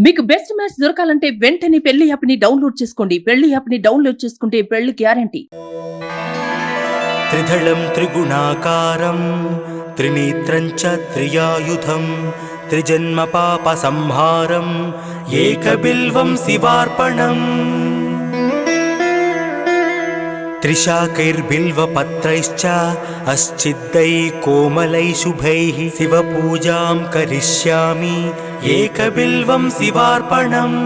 మీకు best match దొరకాలంటే వెంటనే పెళ్లి యాప్‌ని డౌన్‌లోడ్ చేసుకోండి. పెళ్లి యాప్‌ని డౌన్‌లోడ్ చేసుకుంటే పెళ్లి గ్యారంటీ. त्रिधलं त्रिगुणाकारं त्रिनेत्रं च त्रियायुधं त्रिजन्मपापसंहारम् एकबिल्वं शिवार्पणम् त्रिशाकैर्बिल्वपत्रैश्च अस्चिद्दैः कोमलैः शुभैः शिवपूजां करिष्यामि एकबिल्वं शिवार्पणम्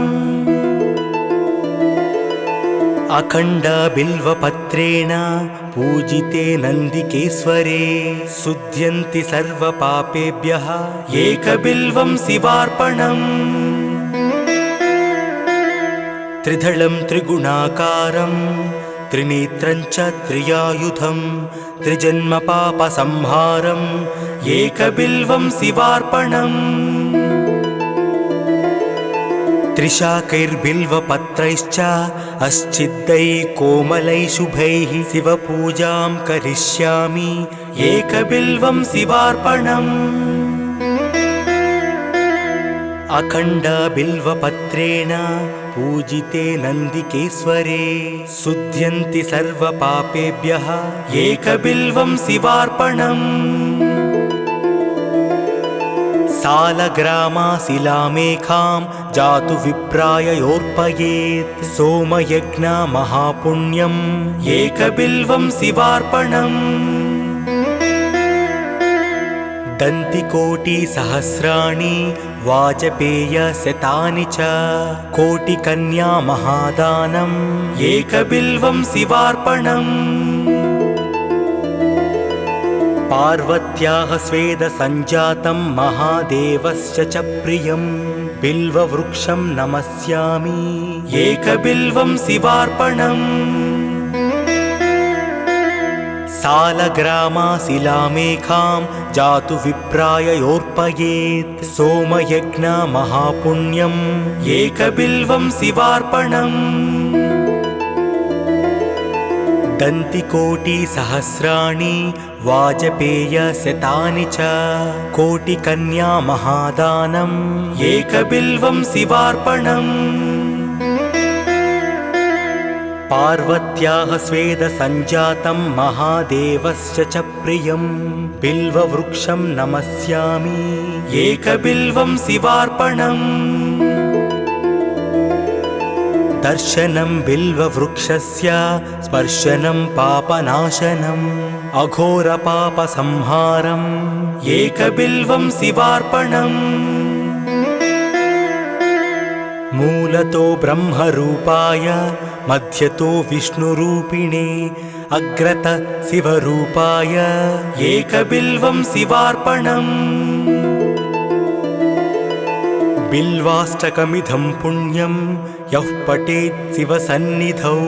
अखंड बिल्वपत्रेण पूजिते नंदिकेश्वरे शुद्ध्यन्ति सर्वपापेभ्यः एकबिल्वं शिवार्पणम् त्रिधलं त्रिगुणाकारं त्रिनेत्रं च त्रियायुधं त्रिजन्मपापसंहारम् एकबिल्वं शिवार्पणम् त्रिशाकैर्बिल्वपत्रैश्च अस्चिद्दैः कोमलैः शुभैः शिवपूजां करिष्यामि एकबिल्वं शिवार्पणम् अखंड बिल्वपत्रेण पूजिते नंदिकेश्वरे शुद्ध्यन्ति सर्वपापेभ्यः एकबिल्वं शिवार्पणम् सालग्रामाशिलामेखां जातु विप्राययोर्पयेत् सोमयज्ञ महापुण्यम् एकबिल्वं शिवार्पणम् दन्तिकोटिसहस्राणि वाजपेयशतानि च कोटिकन्या महादानम् एकबिल्वं शिवार्पणम् पार्वत्याः स्वेदसञ्जातं महादेवस्य च प्रियं बिल्ववृक्षं नमस्यामि एकबिल्वं शिवार्पणम् सालग्रामाशिलामेखां जातु विप्राययोर्पयेत् सोमयज्ञ महापुण्यम् एकबिल्वं शिवार्पणम् दन्तिकोटिसहस्राणि वाजपेयशतानि च कोटिकन्या महादानम् एकबिल्वं शिवार्पणम् पार्वत्याः स्वेदसञ्जातं महादेवस्य च प्रियं बिल्ववृक्षं नमस्यामि एकबिल्वं शिवार्पणम् दर्शनं बिल्ववृक्षस्य स्पर्शनं पापनाशनम् अघोरपापसंहारम् एकबिल्वं शिवार्पणम् मूलतो ब्रह्मरूपाय मध्यतो विष्णुरूपिणे अग्रत शिवरूपाय एकबिल्वं शिवार्पणम् बिल्वाष्टकमिदं पुण्यं यः पठेत् शिवसन्निधौ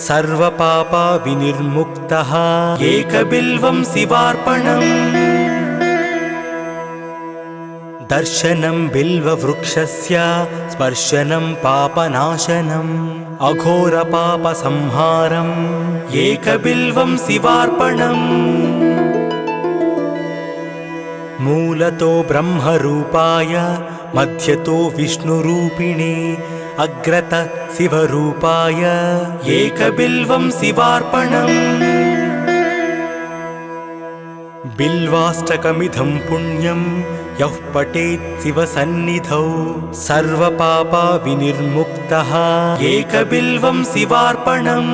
सर्वपापविनिर्मुक्तः एकबिल्वं शिवार्पणम् दर्शनं बिल्ववृक्षस्य स्पर्शनं पापनाशनम् अघोरपापसंहारम् एकबिल्वं शिवार्पणम् मूलतो ब्रह्मरूपाय मध्यतो विष्णुरूपिणे अग्रत शिवरूपाय एकबिल्वं शिवार्पणम् बिल्वाष्टकमिदं पुण्यं यः पठेत् शिवसन्निधौ सर्वपापविनिर्मुक्तः एकबिल्वं शिवार्पणम्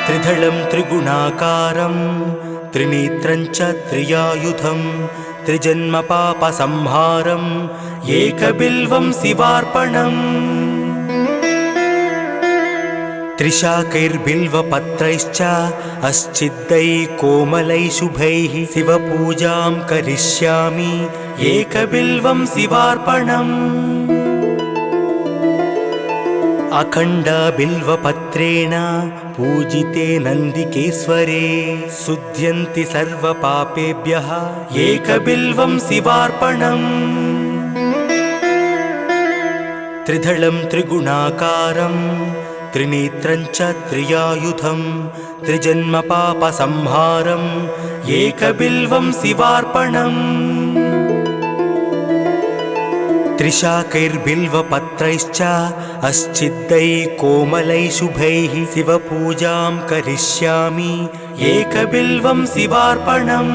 त्रिधलं त्रिगुणाकारं त्रिनेत्रं च त्रियायुधं त्रिजन्मपापसंहारम् एकबिल्वं शिवार्पणम् त्रिशाकैर्बिल्वपत्रैश्च अस्चिद्दैः कोमलैः शुभैः शिवपूजां करिष्यामि एकबिल्वं शिवार्पणम् अखंड बिल्वपत्रेण पूजिते नंदिकेश्वरे शुद्ध्यन्ति सर्वपापेभ्यः एकबिल्वं शिवार्पणम् त्रिधलं त्रिगुणाकारं त्रिनेत्रं च त्रियायुधं त्रिजन्मपापसंहारम् एकबिल्वं शिवार्पणम् त्रिशाकैर्बिल्वपत्रैश्च अश्चिद्दैः कोमलैः शुभैः शिवपूजां करिष्यामि एकबिल्वं शिवार्पणम्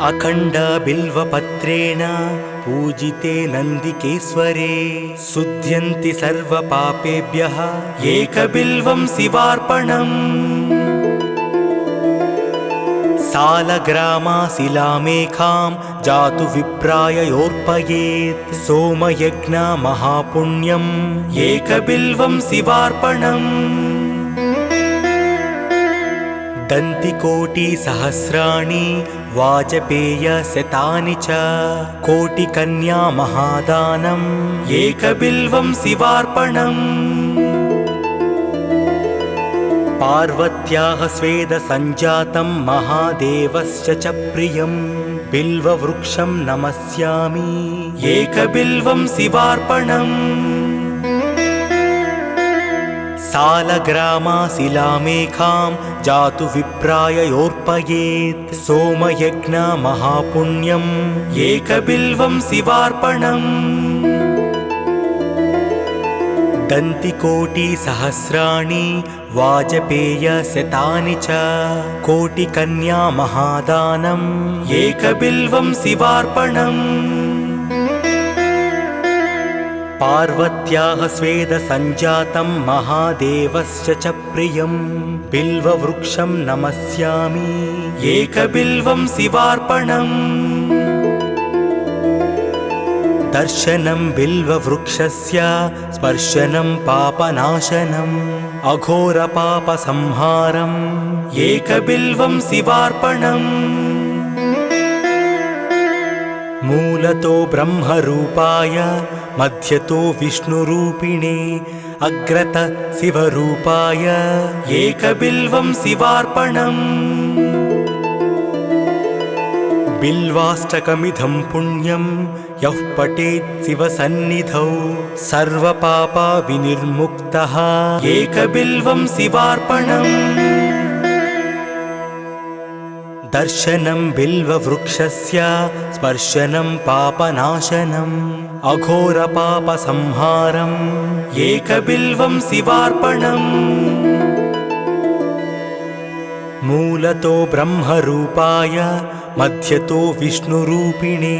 अखण्डबिल्वपत्रेण पूजिते नन्दिकेश्वरे शुध्यन्ति सर्वपापेभ्यः एकबिल्वं शिवार्पणम् सालग्रामाशिलामेखां जातु विप्राययोर्पयेत् सोमयज्ञमहापुण्यम् एकबिल्वं शिवार्पणम् दन्तिकोटिसहस्राणि वाजपेयशतानि च कोटिकन्या महादानम् एकबिल्वं शिवार्पणम् पार्वत्याः स्वेदसञ्जातं महादेवस्य च प्रियं बिल्ववृक्षं नमस्यामि एकबिल्वं शिवार्पणम् सालग्रामाशिलामेखां जातु विप्राययोर्पयेत् सोमयज्ञमहापुण्यम् एकबिल्वं शिवार्पणम् दन्तिकोटिसहस्राणि वाजपेयशतानि च कोटिकन्या महादानम् एकबिल्वं शिवार्पणम् पार्वत्याः स्वेदसञ्जातं महादेवस्य च प्रियं बिल्ववृक्षं नमस्यामि एकबिल्वं शिवार्पणम् दर्शनं बिल्ववृक्षस्य स्पर्शनं पापनाशनम् अघोरपापसंहारम् एकबिल्वं शिवार्पणम् मूलतो ब्रह्मरूपाय मध्यतो विष्णुरूपिणे अग्रत शिवरूपाय एकबिल्वं शिवार्पणम् बिल्वाष्टकमिदं पुण्यं यः पठेत् शिवसन्निधौ सर्वपापविनिर्मुक्तः एकबिल्वं शिवार्पणम् दर्शनं बिल्ववृक्षस्य स्पर्शनं पापनाशनम् अघोरपापसंहारम् एकबिल्वं शिवार्पणम् मूलतो ब्रह्मरूपाय मध्यतो विष्णुरूपिणे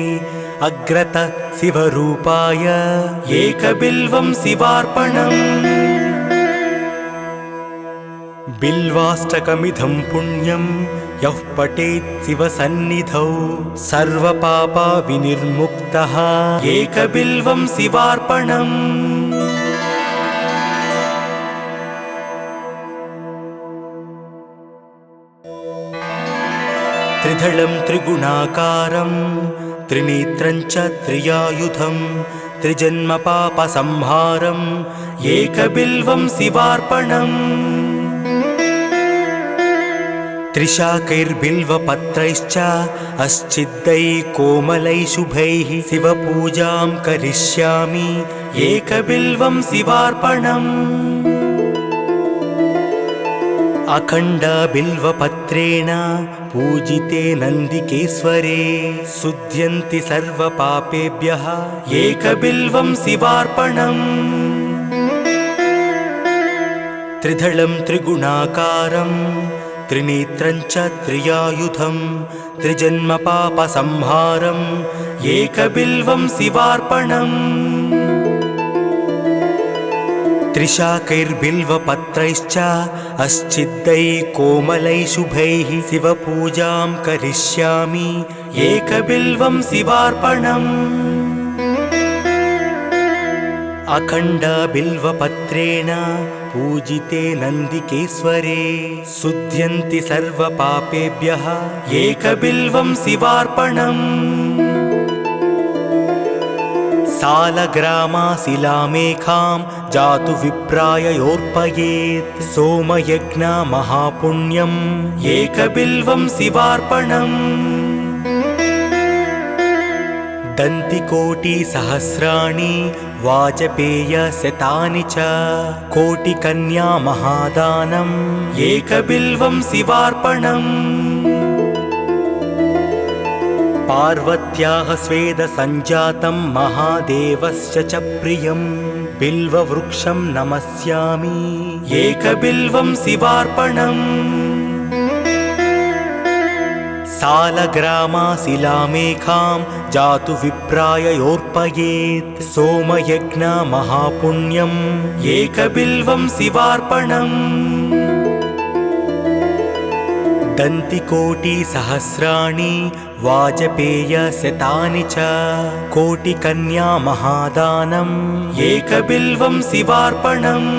अग्रत शिवरूपाय एकबिल्वं शिवार्पणम् बिल्वाष्टकमिदं पुण्यं यः पठेत् शिवसन्निधौ सर्वपापविनिर्मुक्तः एकबिल्वं शिवार्पणम् त्रिदलं त्रिगुणाकारं त्रिनेत्रं च त्रियायुधं त्रिजन्मपापसंहारम् एकबिल्वं शिवार्पणम् त्रिशाकैर्बिल्वपत्रैश्च अश्चिद्दैः कोमलैः शुभैः शिवपूजां करिष्यामि एकबिल्वं शिवार्पणम् अखण्डबिल्वपत्रेण पूजिते नन्दिकेश्वरे शुध्यन्ति सर्वपापेभ्यः एकबिल्वं शिवार्पणम् त्रिदलं त्रिगुणाकारं त्रिनेत्रं च त्रियायुधं त्रिजन्मपापसंहारम् एकबिल्वं शिवार्पणम् त्रिशाकैर्बिल्वपत्रैश्च अश्चिद्दैः कोमलैः शुभैः शिवपूजां करिष्यामि एकबिल्वं शिवार्पणम् अखण्डबिल्वपत्रेण पूजिते नन्दिकेश्वरे शुध्यन्ति सर्वपापेभ्यः एकबिल्वं शिवार्पणम् सालग्रामाशिलामेखां जातु विप्राययोर्पयेत् सोमयज्ञमहापुण्यम् एकबिल्वं शिवार्पणम् दन्तिकोटिसहस्राणि वाजपेयशतानि च कोटिकन्या महादानम् एकबिल्वं शिवार्पणम् पार्वत्याः स्वेदसञ्जातं महादेवस्य च प्रियं बिल्ववृक्षं नमस्यामि एकबिल्वं शिवार्पणम् सालग्रामाशिलामेखां जातु विप्राय योर्पयेत् सोमयज्ञ महापुण्यम् एकबिल्वं शिवार्पणम् दन्तिकोटिसहस्राणि वाजपेयशतानि च कोटिकन्या महादानम् एकबिल्वं शिवार्पणम्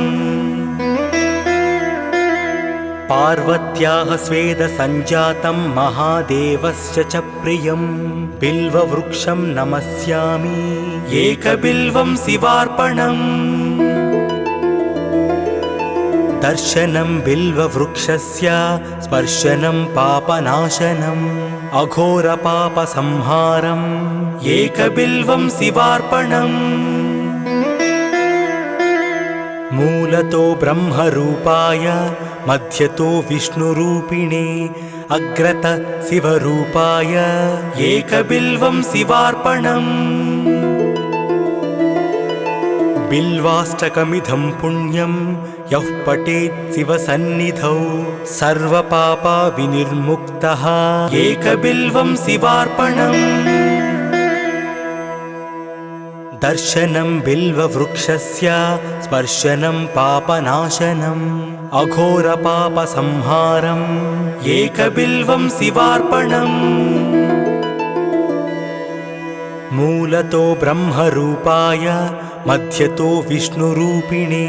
पार्वत्याः स्वेदसञ्जातं महादेवस्य च प्रियं बिल्ववृक्षं नमस्यामि एकबिल्वं शिवार्पणम् दर्शनं बिल्ववृक्षस्य स्पर्शनं पापनाशनम् अघोरपापसंहारम् एकबिल्वं शिवार्पणम् मूलतो ब्रह्मरूपाय मध्यतो विष्णुरूपिणे अग्रत शिवरूपाय एकबिल्वं शिवार्पणम् बिल्वाष्टकमिदं पुण्यं यः पठेत् शिवसन्निधौ सर्वपापविनिर्मुक्तः एकबिल्वं शिवार्पणम् दर्शनं बिल्ववृक्षस्य स्पर्शनं पापनाशनम् अघोरपापसंहारम् एकबिल्वं शिवार्पणम् मूलतो ब्रह्मरूपाय मध्यतो विष्णुरूपिणे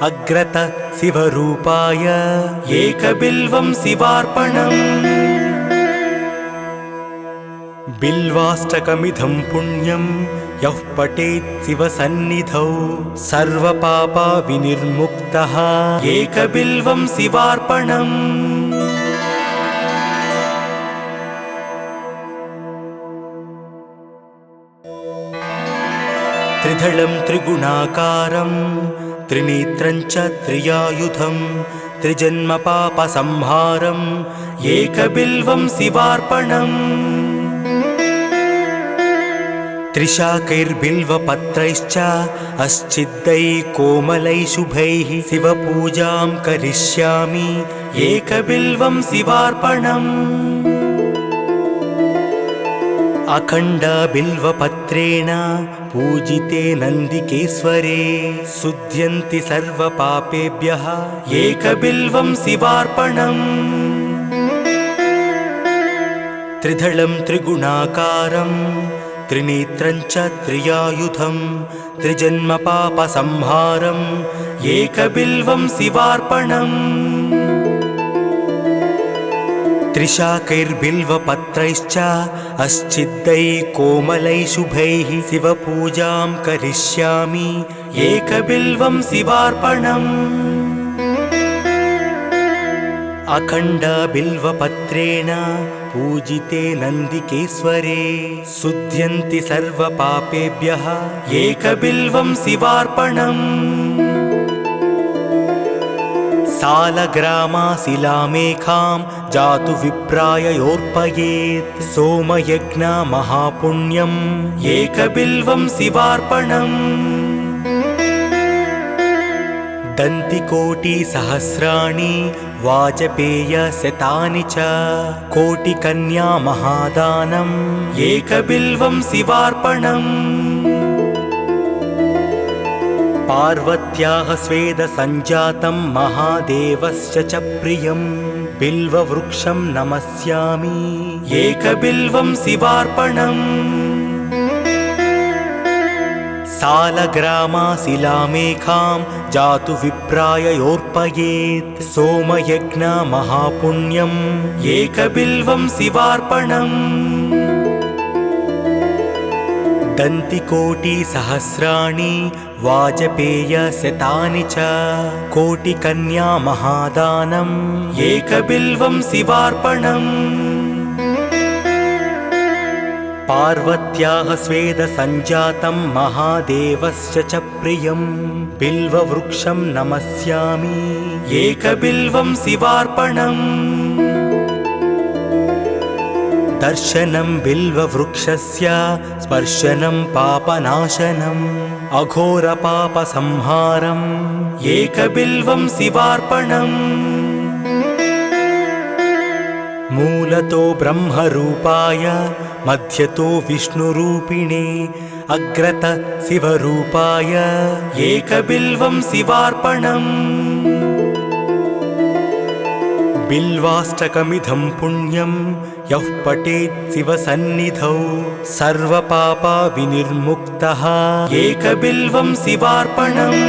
अग्रत शिवरूपाय एकबिल्वं शिवार्पणम् बिल्वाष्टकमिदं पुण्यं यः पठेत् शिवसन्निधौ सर्वपापविनिर्मुक्तः एकबिल्वं शिवार्पणम् त्रिदलं त्रिगुणाकारं त्रिनेत्रं च त्रियायुधं त्रिजन्मपापसंहारम् एकबिल्वं शिवार्पणम् त्रिशाकैर्बिल्वपत्रैश्च अस्चिद्दैः कोमलैः शुभैः शिवपूजां करिष्यामि एकबिल्वं शिवार्पणम् अखण्डबिल्वपत्रेण पूजिते नन्दिकेश्वरे शुध्यन्ति सर्वपापेभ्यः एकबिल्वं शिवार्पणम् त्रिदलं त्रिगुणाकारं त्रिनेत्रं च त्रियायुधं त्रिजन्मपापसंहारम् एकबिल्वं शिवार्पणम् त्रिशाकैर्बिल्वपत्रैश्च अस्चिद्दैः कोमलैः शुभैः शिवपूजां करिष्यामि एकबिल्वं शिवार्पणम् अखण्डबिल्वपत्रेण पूजिते नन्दिकेश्वरे शुध्यन्ति सर्वपापेभ्यः एकबिल्वं शिवार्पणम् सालग्रामाशिलामेखां जातु विप्राय योर्पयेत् सोमयज्ञ महापुण्यम् एकबिल्वं शिवार्पणम् दन्तिकोटिसहस्राणि वाजपेयशतानि च कोटिकन्या महादानम् एकबिल्वं शिवार्पणम् पार्वत्याः स्वेदसञ्जातं महादेवस्य च प्रियं बिल्ववृक्षं नमस्यामि एकबिल्वं शिवार्पणम् सालग्रामाशिलामेखां जातु विप्राय योर्पयेत् सोमयज्ञ महापुण्यम् एकबिल्वं शिवार्पणम् दन्तिकोटिसहस्राणि वाजपेयशतानि च कोटिकन्या महादानम् एकबिल्वं शिवार्पणम् पार्वत्याः स्वेदसञ्जातं महादेवस्य च प्रियं बिल्ववृक्षं नमस्यामि एकबिल्वं शिवार्पणम् दर्शनं बिल्ववृक्षस्य स्पर्शनं पापनाशनम् अघोरपापसंहारम् एकबिल्वं शिवार्पणम् मूलतो ब्रह्मरूपाय मध्यतो विष्णुरूपिणे अग्रत शिवरूपाय एकबिल्वं शिवार्पणम् बिल्वाष्टकमिदं पुण्यं यः पठेत् शिवसन्निधौ सर्वपापविनिर्मुक्तः एकबिल्वं शिवार्पणम्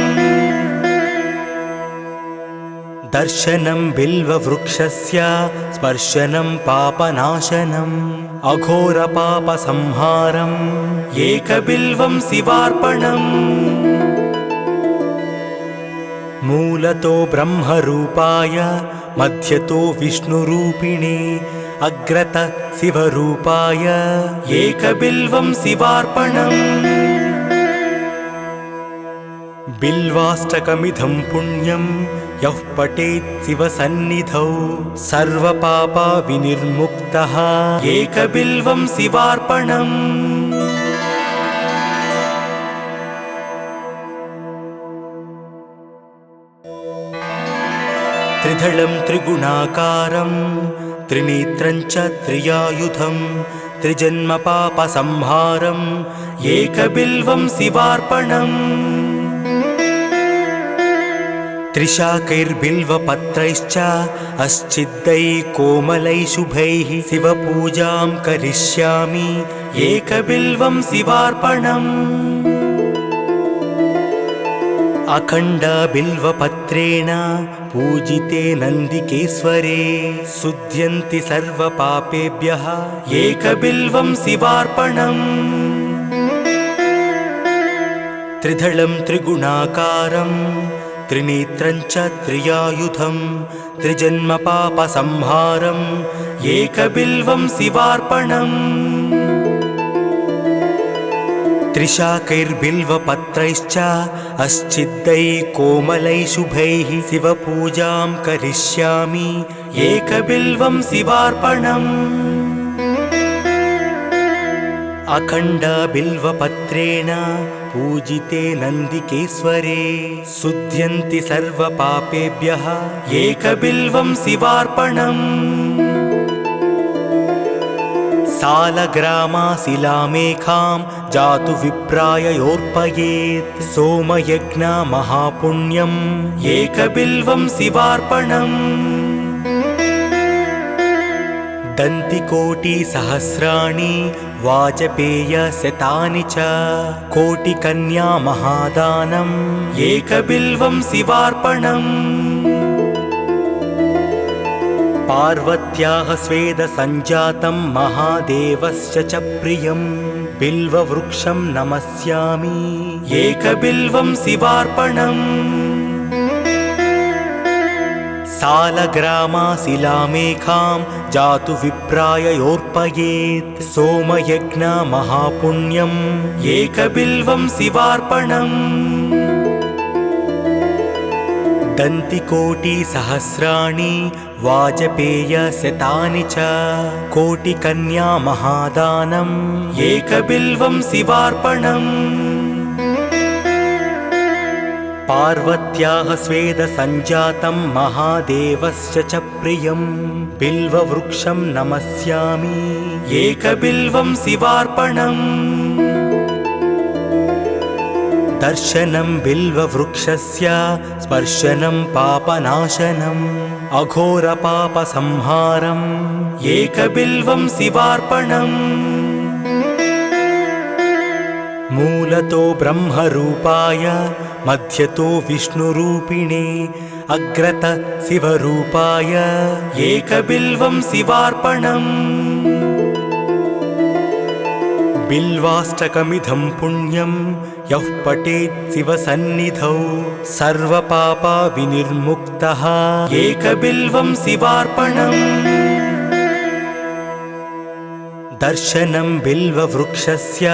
दर्शनं बिल्ववृक्षस्य स्पर्शनं पापनाशनम् अघोरपापसंहारम् एकबिल्वं शिवार्पणम् मूलतो ब्रह्मरूपाय मध्यतो विष्णुरूपिणे अग्रत शिवरूपाय एकबिल्वं शिवार्पणम् बिल्वाष्टकमिदं पुण्यं यः पठेत् शिवसन्निधौ सर्वपापविनिर्मुक्तः एकबिल्वं शिवार्पणम् त्रिदलं त्रिगुणाकारं त्रिनेत्रं च त्रियायुधं त्रिजन्मपापसंहारम् एकबिल्वं शिवार्पणम् त्रिशाकैर्बिल्वपत्रैश्च अस्चिद्दैः कोमलैः शुभैः शिवपूजां करिष्यामि एकबिल्वं शिवार्पणम् अखण्डबिल्वपत्रेण पूजिते नन्दिकेश्वरे शुध्यन्ति सर्वपापेभ्यः एकबिल्वं शिवार्पणम् त्रिदलं त्रिगुणाकारं त्रिनेत्रं च त्रियायुधं त्रिजन्मपापसंहारम् एकबिल्वं शिवार्पणम् त्रिशाकैर्बिल्वपत्रैश्च अस्चिद्दैः कोमलैः शुभैः शिवपूजां करिष्यामि एकबिल्वं शिवार्पणम् अखण्डबिल्वपत्रेण पूजिते नन्दिकेश्वरे शुध्यन्ति सर्वपापेभ्यः एकबिल्वं शिवार्पणम् सालग्रामाशिलामेखां जातु विप्राययोर्पयेत् सोमयज्ञमहापुण्यम् एकबिल्वं शिवार्पणम् दन्तिकोटिसहस्राणि वाजपेयशतानि च कोटिकन्यामहादानम् एकबिल्वं शिवार्पणम् पार्वत्याः स्वेदसञ्जातं महादेवस्य च प्रियं बिल्ववृक्षं नमस्यामि एकबिल्वं शिवार्पणम् सालग्रामाशिलामेखां जातु विप्राययोर्पयेत् सोमयज्ञमहापुण्यम् एकबिल्वं शिवार्पणम् दन्तिकोटिसहस्राणि वाजपेयशतानि च कोटिकन्यामहादानम् एकबिल्वं शिवार्पणम् पार्वत्याः स्वेदसञ्जातं महादेवस्य च प्रियं बिल्ववृक्षं नमस्यामि एकबिल्वं शिवार्पणम् दर्शनं बिल्ववृक्षस्य स्पर्शनं पापनाशनम् अघोरपापसंहारम् एकबिल्वं शिवार्पणम् मूलतो ब्रह्मरूपाय मध्यतो विष्णुरूपिणे अग्रत शिवरूपाय एकबिल्वं शिवार्पणम् बिल्वाष्टकमिदं पुण्यं यः पठेत् शिवसन्निधौ सर्वपापविनिर्मुक्तः एकबिल्वं शिवार्पणम् दर्शनं बिल्ववृक्षस्य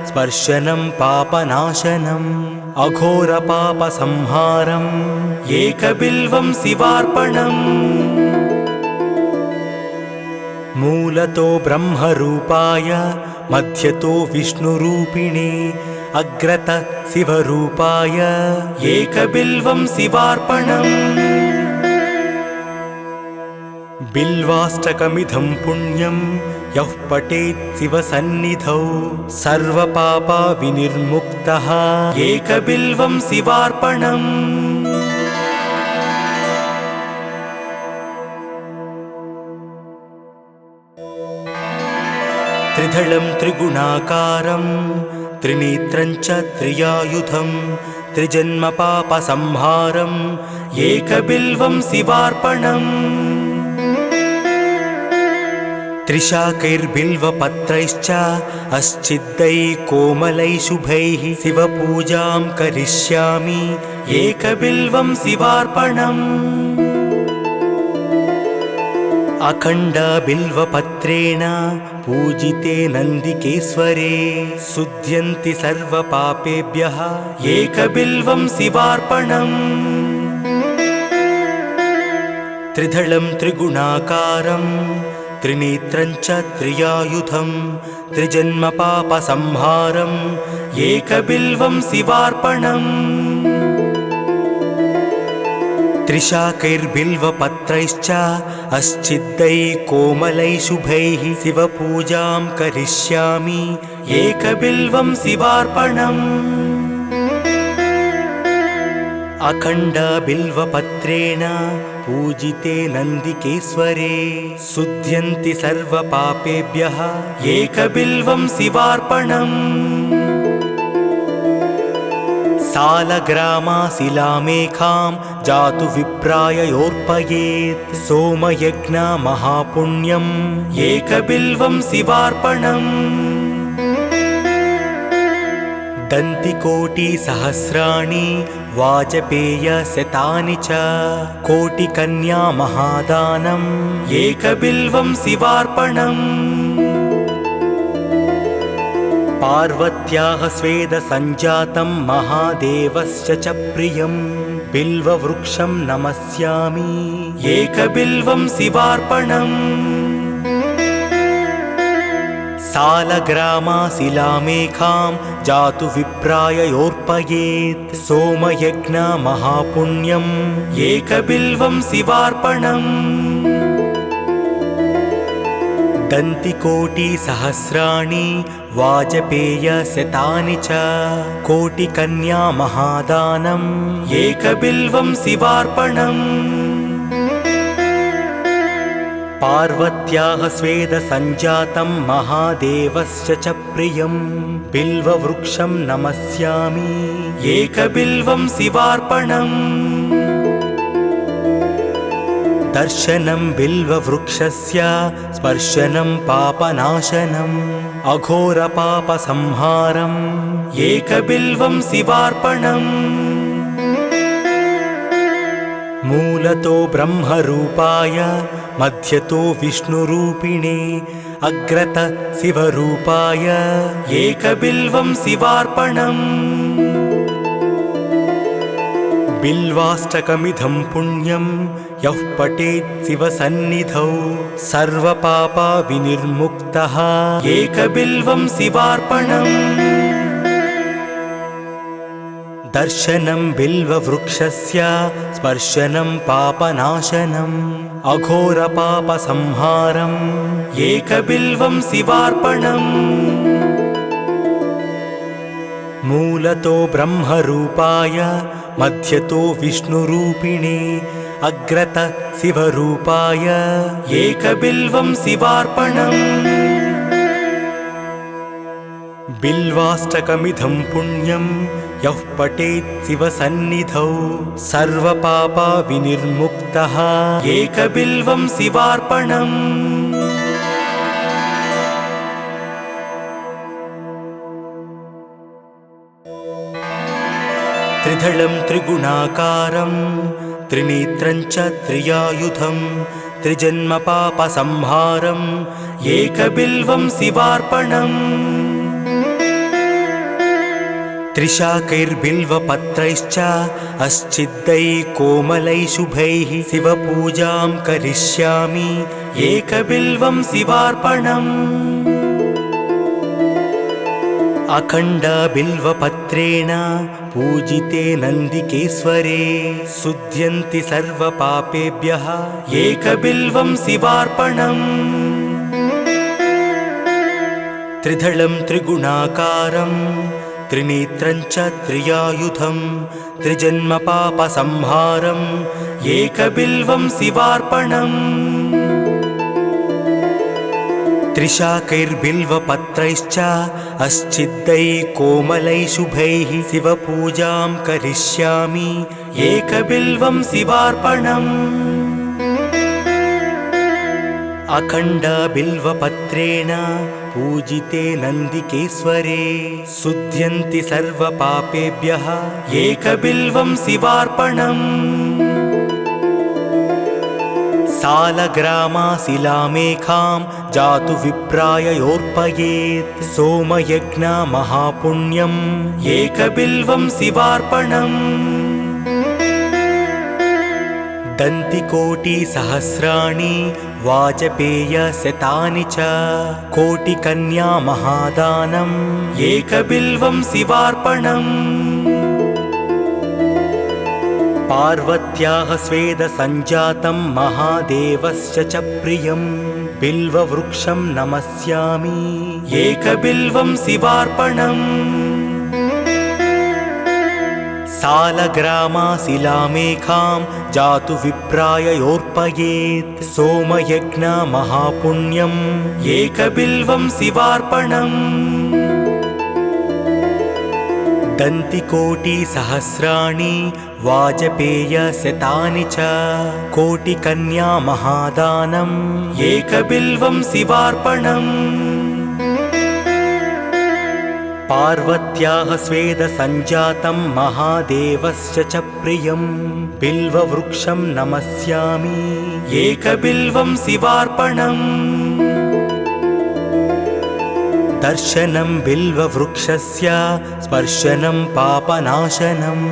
स्पर्शनं पापनाशनम् अघोरपापसंहारम् एकबिल्वं शिवार्पणम् मूलतो ब्रह्मरूपाय मध्यतो विष्णुरूपिणे अग्रतः शिवरूपाय एकबिल्वं शिवार्पणम् बिल्वाष्टकमिदं पुण्यं यः पठेत् शिवसन्निधौ सर्वपापा विनिर्मुक्तः एकबिल्वं शिवार्पणम् त्रिदलं त्रिगुणाकारं त्रिनेत्रं च त्रियायुधं त्रिजन्मपापसंहारम् एकबिल्वं शिवार्पणम् त्रिशाकैर्बिल्वपत्रैश्च अस्चिद्दैः कोमलैः शुभैः शिवपूजां करिष्यामि एकबिल्वं शिवार्पणम् अखण्डबिल्वपत्रेण पूजिते नन्दिकेश्वरे शुध्यन्ति सर्वपापेभ्यः एकबिल्वं शिवार्पणम् त्रिदलं त्रिगुणाकारं त्रिनेत्रं च त्रियायुधं त्रिजन्मपापसंहारम् एकबिल्वं शिवार्पणम् त्रिशाकैर्बिल्वपत्रैश्च अस्चिद्दैः कोमलैः शुभैः शिवपूजां करिष्यामि एकबिल्वं शिवार्पणम् अखण्डबिल्वपत्रेण पूजिते नन्दिकेश्वरे शुध्यन्ति सर्वपापेभ्यः एकबिल्वं शिवार्पणम् सालग्रामाशिलामेखां जातु विप्राय योर्पयेत् सोमयज्ञ महापुण्यम् एकबिल्वं शिवार्पणम् दन्तिकोटिसहस्राणि वाजपेयशतानि च कोटिकन्या महादानम् एकबिल्वं शिवार्पणम् पार्वत्याः स्वेदसञ्जातं महादेवस्य च प्रियं बिल्ववृक्षं नमस्यामि एकबिल्वं शिवार्पणम् सालग्रामाशिलामेखां जातु विप्राय योर्पयेत् सोमयज्ञ महापुण्यम् एकबिल्वं शिवार्पणम् दन्तिकोटिसहस्राणि वाजपेयशतानि च कोटिकन्या महादानम् एकबिल्वं शिवार्पणम् पार्वत्याः स्वेदसञ्जातं महादेवस्य च प्रियं बिल्ववृक्षं नमस्यामि एकबिल्वं शिवार्पणम् दर्शनं बिल्ववृक्षस्य स्पर्शनं पापनाशनम् अघोरपापसंहारम् एकबिल्वं शिवार्पणम् मूलतो ब्रह्मरूपाय मध्यतो विष्णुरूपिणे अग्रतः शिवरूपाय एकबिल्वं शिवार्पणम् बिल्वाष्टकमिदं पुण्यं यः पठेत् शिवसन्निधौ सर्वपापा विनिर्मुक्तः एकबिल्वं शिवार्पणम् दर्शनं बिल्ववृक्षस्य स्पर्शनं पापनाशनम् अघोरपापसंहारम् एकबिल्वं शिवार्पणम् मूलतो ब्रह्मरूपाय मध्यतो विष्णुरूपिणे अग्रतः शिवरूपाय एकबिल्वं शिवार्पणम् बिल्वाष्टकमिदं पुण्यं यः पठेत् शिवसन्निधौ सर्वपापा विनिर्मुक्तः एकबिल्वं शिवार्पणम् त्रिदलं त्रिगुणाकारं त्रिनेत्रं च त्रियायुधं त्रिजन्म पापसंहारम् एकबिल्वं शिवार्पणम् त्रिशाकैर्बिल्वपत्रैश्च अश्चिद्दैः कोमलैः शुभैः शिवपूजां करिष्यामि एकबिल्वं शिवार्पणम् अखण्डबिल्वपत्रेण पूजिते नन्दिकेश्वरे शुध्यन्ति सर्वपापेभ्यः एकबिल्वं शिवार्पणम् त्रिदलं त्रिगुणाकारं त्रिनेत्रं च त्रियायुधं त्रिजन्म पापसंहारम् एकबिल्वं शिवार्पणम् त्रिशाकैर्बिल्वपत्रैश्च अश्चिद्दैः कोमलैः शुभैः शिवपूजां करिष्यामि एकबिल्वं शिवार्पणम् अखण्डबिल्वपत्रेण पूजिते नन्दिकेश्वरे शुध्यन्ति सर्वपापेभ्यः एकबिल्वं शिवार्पणम् सालग्रामाशिलामेखां जातु विप्राय योर्पयेत् सोमयज्ञ महापुण्यम् एकबिल्वं शिवार्पणम् दन्तिकोटिसहस्राणि वाजपेयशतानि च कोटिकन्या महादानम् एकबिल्वं शिवार्पणम् पार्वत्याः स्वेदसञ्जातं महादेवस्य च प्रियं बिल्ववृक्षं नमस्यामि एकबिल्वं शिवार्पणम् सालग्रामाशिलामेखां जातु विप्राय योर्पयेत् सोमयज्ञ महापुण्यम् एकबिल्वं शिवार्पणम् दन्तिकोटिसहस्राणि वाजपेयशतानि च कोटिकन्या महादानम् एकबिल्वं शिवार्पणम् पार्वत्याः स्वेदसञ्जातं महादेवस्य च प्रियं बिल्ववृक्षं नमस्यामि एकबिल्वं शिवार्पणम् दर्शनं बिल्ववृक्षस्य स्पर्शनं पापनाशनम्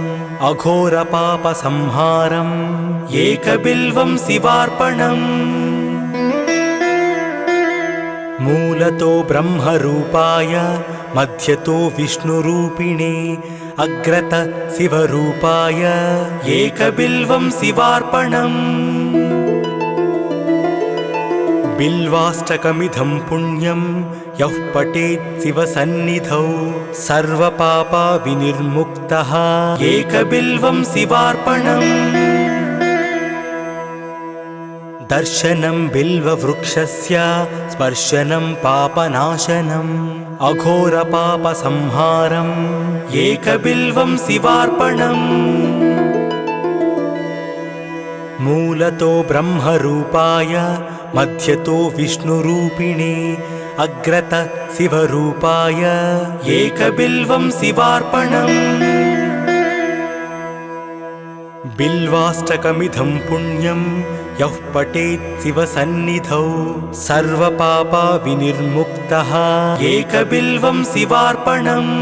अघोरपापसंहारम् एकबिल्वं शिवार्पणम् मूलतो ब्रह्मरूपाय मध्यतो विष्णुरूपिणे अग्रत शिवरूपाय एकबिल्वं शिवार्पणम् बिल्वाष्टकमिदं पुण्यं यः पठेत् शिवसन्निधौ सर्वपापविनिर्मुक्तः एकबिल्वं शिवार्पणम् दर्शनं बिल्ववृक्षस्य स्पर्शनं पापनाशनम् अघोरपापसंहारम् एकबिल्वं शिवार्पणम् मूलतो ब्रह्मरूपाय मध्यतो विष्णुरूपिणे अग्रत शिवरूपाय एकबिल्वं शिवार्पणम् बिल्वाष्टकमिदं पुण्यं यः पठेत् शिवसन्निधौ सर्वपापविनिर्मुक्तः एकबिल्वं शिवार्पणम्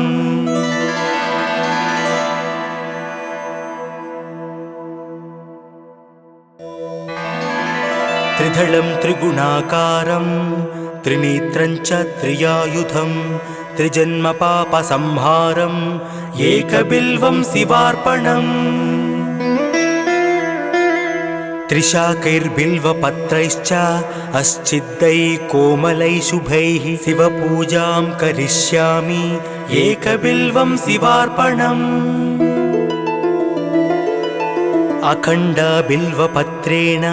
त्रिदलं त्रिगुणाकारं त्रिनेत्रं च त्रियायुधं त्रिजन्म पापसंहारम् एकबिल्वं शिवार्पणम् त्रिशाकैर्बिल्वपत्रैश्च अश्चिद्दैः कोमलैः शुभैः शिवपूजां करिष्यामि एकबिल्वं शिवार्पणम् अखण्डबिल्वपत्रेण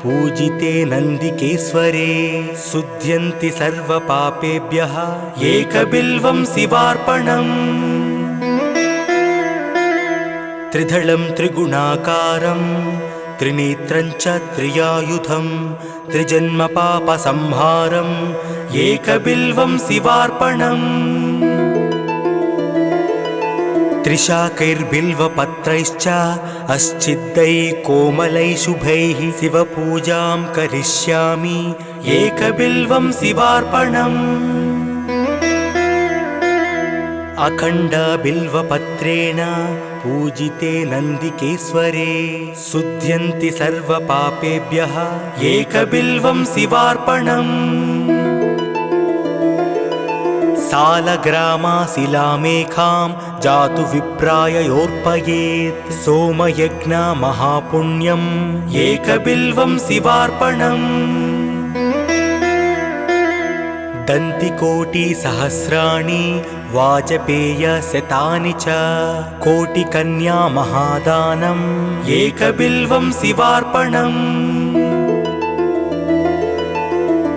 पूजिते नन्दिकेश्वरे शुध्यन्ति सर्वपापेभ्यः एकबिल्वं शिवार्पणम् त्रिदलं त्रिगुणाकारं त्रिनेत्रं च त्रियायुधं त्रिजन्म पापसंहारम् एकबिल्वं शिवार्पणम् त्रिशाकैर्बिल्वपत्रैश्च अस्चिद्दैः कोमलैः शुभैः शिवपूजां करिष्यामि एकबिल्वं शिवार्पणम् अखण्डबिल्वपत्रेण पूजिते नन्दिकेश्वरे शुध्यन्ति सर्वपापेभ्यः एकबिल्वं शिवार्पणम् सालग्रामाशिलामेकां जातु विप्राय योर्पयेत् सोमयज्ञ महापुण्यम् एकबिल्वं शिवार्पणम् दन्तिकोटिसहस्राणि वाजपेयशतानि च कोटिकन्या महादानम् एकबिल्वं शिवार्पणम्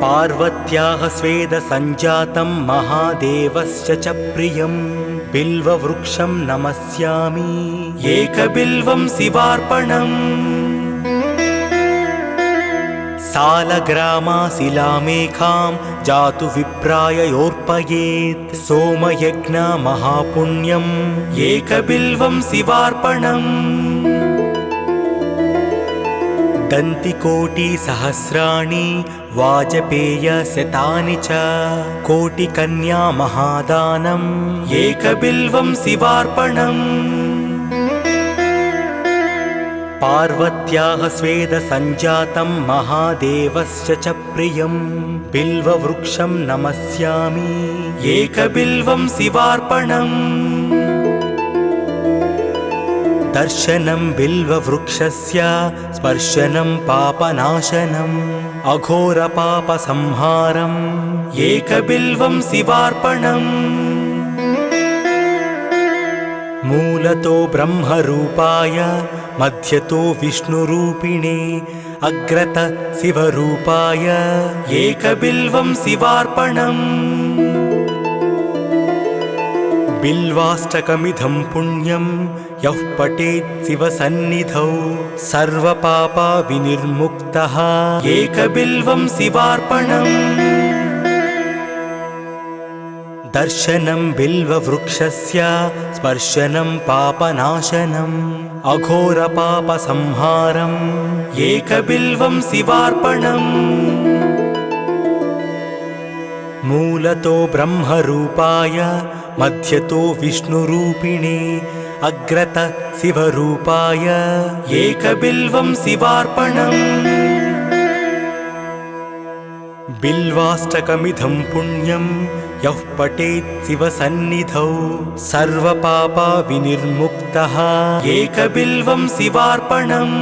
पार्वत्याः स्वेदसञ्जातं महादेवस्य च प्रियं बिल्ववृक्षं नमस्यामि एकबिल्वं शिवार्पणम् सालग्रामाशिलामेकां जातु विप्राय योर्पयेत् सोमयज्ञ महापुण्यम् एकबिल्वं शिवार्पणम् दन्तिकोटिसहस्राणि वाजपेयशतानि च कोटिकन्या महादानम् एकबिल्वं शिवार्पणम् पार्वत्याः स्वेदसञ्जातं महादेवस्य च प्रियं बिल्ववृक्षं नमस्यामि एकबिल्वं शिवार्पणम् दर्शनं बिल्ववृक्षस्य स्पर्शनं पापनाशनम् अघोरपापसंहारम् एकबिल्वं शिवार्पणम् मूलतो ब्रह्मरूपाय मध्यतो विष्णुरूपिणे अग्रत शिवरूपाय एकबिल्वं शिवार्पणम् बिल्वाष्टकमिदं पुण्यं यः पठेत् शिवसन्निधौ सर्वपापविनिर्मुक्तः एकबिल्वं शिवार्पणम् दर्शनं बिल्ववृक्षस्य स्पर्शनं पापनाशनम् अघोरपापसंहारम् एकबिल्वं शिवार्पणम् मूलतो ब्रह्मरूपाय मध्यतो विष्णुरूपिणे अग्रत शिवरूपाय एकबिल्वं शिवार्पणम् बिल्वाष्टकमिदं पुण्यं यः पठेत् शिवसन्निधौ सर्वपापविनिर्मुक्तः एकबिल्वं शिवार्पणम्